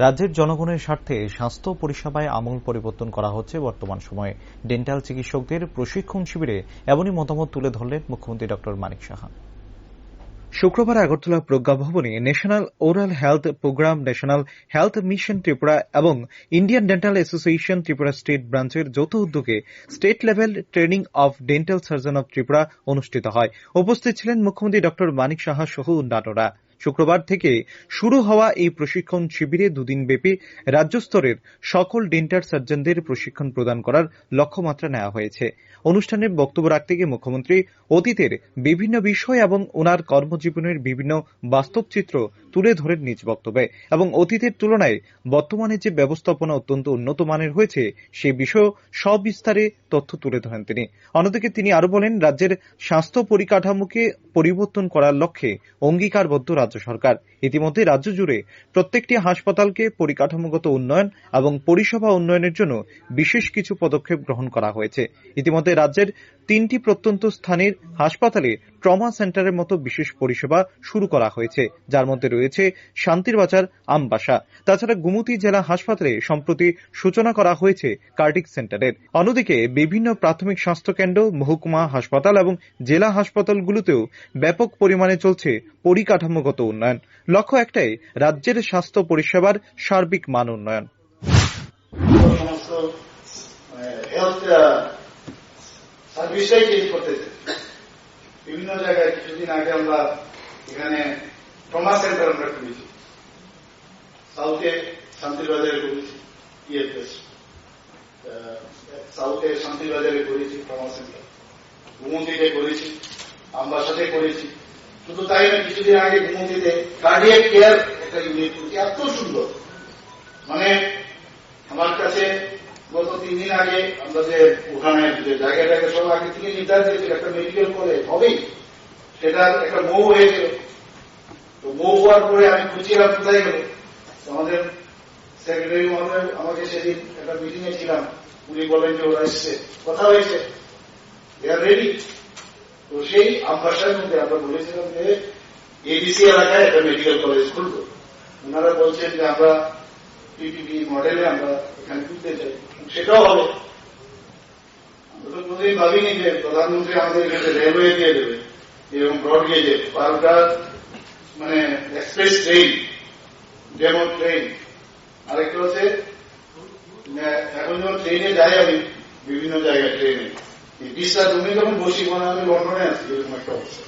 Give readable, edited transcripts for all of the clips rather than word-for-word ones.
রাজ্যের জনগণের স্বার্থে স্বাস্থ্য পরিষেবায় আমূল পরিবর্তন করা হচ্ছে বর্তমান সময়ে। ডেন্টাল চিকিৎসকদের প্রশিক্ষণ শিবিরে এমনই মতামত তুলে ধরলেন মুখ্যমন্ত্রী ডক্টর মানিক সাহা। শুক্রবার আগরতলা প্রজ্ঞা ভবনে national oral health programme, national health mission Tripura এবং Indian dental association Tripura state ব্রাঞ্চের যৌথ উদ্যোগে state level training of dental surgeon of Tripura অনুষ্ঠিত হয়। উপস্থিত ছিলেন মুখ্যমন্ত্রী ডক্টর মানিক সাহা সহ অন্যান্যরা। শুক্রবার থেকে শুরু হওয়া এই প্রশিক্ষণ শিবিরে দুদিন ব্যাপী রাজ্য স্তরের সকল ডেন্টাল সার্জনদের প্রশিক্ষণ প্রদান করার লক্ষ্যমাত্রা নেওয়া হয়েছে। অনুষ্ঠানে বক্তব্য রাখতে গিয়ে মুখ্যমন্ত্রী অতীতের বিভিন্ন বিষয় এবং ওনার কর্মজীবনের বিভিন্ন বাস্তব চিত্র তুলে ধরেন নিজ বক্তব্যে এবং অতীতের তুলনায় বর্তমানে যে ব্যবস্থাপনা অত্যন্ত উন্নত মানের হয়েছে সে বিষয়ে সবিস্তারে তথ্য তুলে ধরেন তিনি। অন্যদিকে তিনি আরো বলেন, রাজ্যের স্বাস্থ্য পরিকাঠামোকে পরিবর্তন করার লক্ষ্যে অঙ্গীকারবদ্ধ রাজ্য সরকার। ইতিমধ্যে রাজ্য জুড়ে প্রত্যেকটি হাসপাতালকে পরিকাঠামোগত উন্নয়ন এবং পরিষেবা উন্নয়নের জন্য বিশেষ কিছু পদক্ষেপ গ্রহণ করা হয়েছে। ইতিমধ্যে রাজ্যের 3টি প্রত্যন্ত স্থানের হাসপাতালে ট্রমা সেন্টারের মতো বিশেষ পরিষেবা শুরু করা হয়েছে, যার মধ্যে রয়েছে শান্তির বাজার, আমবাসা। তাছাড়া গুমতি জেলা হাসপাতালে সম্প্রতি সূচনা করা হয়েছে কার্ডিক সেন্টারের। অন্যদিকে বিভিন্ন প্রাথমিক স্বাস্থ্যকেন্দ্র, মহকুমা হাসপাতাল এবং জেলা হাসপাতালগুলোতেও ব্যাপক পরিমাণে চলছে পরিকাঠামোগত উন্নয়ন। লক্ষ্য একটাই, রাজ্যের স্বাস্থ্য পরিষেবার সার্বিক মান উন্নয়ন। সার্ভিসটাই চেঞ্জ করতেছে বিভিন্ন জায়গায়। কিছুদিন আগে আমরা এখানে ট্রমা সেন্টার আমরা খুলেছি, সাউথে শান্তিবাজারে করেছি, সাউথে শান্তিবাজারে করেছি ট্রমা সেন্টার, গুমতিতে করেছি, আমবাসাতে করেছি। শুধু তাই না, কিছুদিন আগে গুমতিতে কার্ডিয়াক কেয়ার একটা ইউনিট করেছি। এত সুন্দর, মানে আমার কাছে গত 3 দিন আগে আমরা যে ওখানে যে জায়গাটাকে সব আগে থেকে নির্ধারিত হয়েছিল একটা মেডিকেল কলেজ হবেই, সেটার একটা মৌ হয়েছিল। তো মৌ হওয়ার পরে আমি খুঁজছিলাম কোথায় গেল। আমাদের সেক্রেটারি মহোদয় আমাকে সেদিন একটা মিটিং এ ছিলাম, উনি বলেন যে ওরা এসছে, কথা হয়েছে, দে আর রেডি। তো সেই আমবাসার মধ্যে আমরা বলেছিলাম যে এডিসি এলাকায় একটা মেডিকেল কলেজ খুলবো। ওনারা বলছেন যে আমরা পিপিপি মডেলে আমরা এখানে খুলতে চাই, সেটাও হবে। আমরা তো কোনোদিন ভাবিনি যে প্রধানমন্ত্রী আমাদের এখানে রেলওয়ে দিয়ে দেবে এবং ব্রডগেজে 12টা মানে এক্সপ্রেস ট্রেন, ডেমো ট্রেন। আরেকটা হচ্ছে এখন যখন ট্রেনে যাই আমি বিভিন্ন জায়গায় ট্রেনে 20টা তুমি যখন বসি মনে আমি লন্ডনে আছি, এরকম একটা অবস্থা।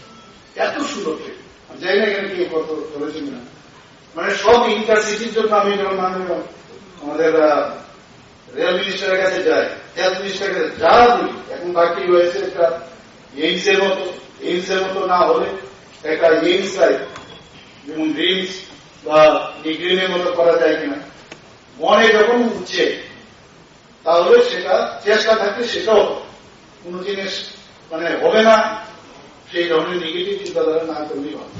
এত সুন্দর ট্রেন, আমি জানি না এখানে কি কত করেছেন না, মানে সব ইন্টারসিটির জন্য আমি যখন আমাদের রেল মিনিস্টারের কাছে যাই, হেলথ মিনিস্টারের কাছে যা বলি, এখন বাকি রয়েছে একটা এইমসের মতো, এইমসের মতো না হলে একটা এইমস লাইফ যেমন ড্রিমস বা ডিগ্রিমের মতো করা যায় কিনা মনে যখন উঠছে, তাহলে সেটা চেষ্টা থাকলে সেটাও কোন জিনিস মানে হবে না, সেই ধরনের নেগেটিভ চিন্তাধারা না করলেই হবে।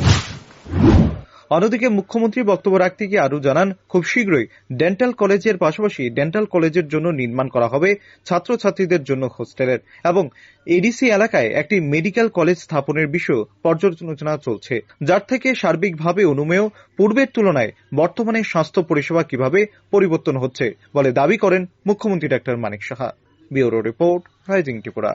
অন্যদিকে মুখ্যমন্ত্রী বক্তব্য রাখতে গিয়ে আরো জানান, খুব শীঘ্রই ডেন্টাল কলেজের পাশাপাশি ডেন্টাল কলেজের জন্য নির্মাণ করা হবে ছাত্রছাত্রীদের জন্য হোস্টেলের এবং এডিসি এলাকায় একটি মেডিকেল কলেজ স্থাপনের বিষয়ে পর্যালোচনা চলছে, যার থেকে সার্বিকভাবে অনুমেয় পূর্বের তুলনায় বর্তমানে স্বাস্থ্য পরিষেবা কিভাবে পরিবর্তন হচ্ছে বলে দাবি করেন মুখ্যমন্ত্রী doctor Manik Saha. Bureau report, Rising Tripura.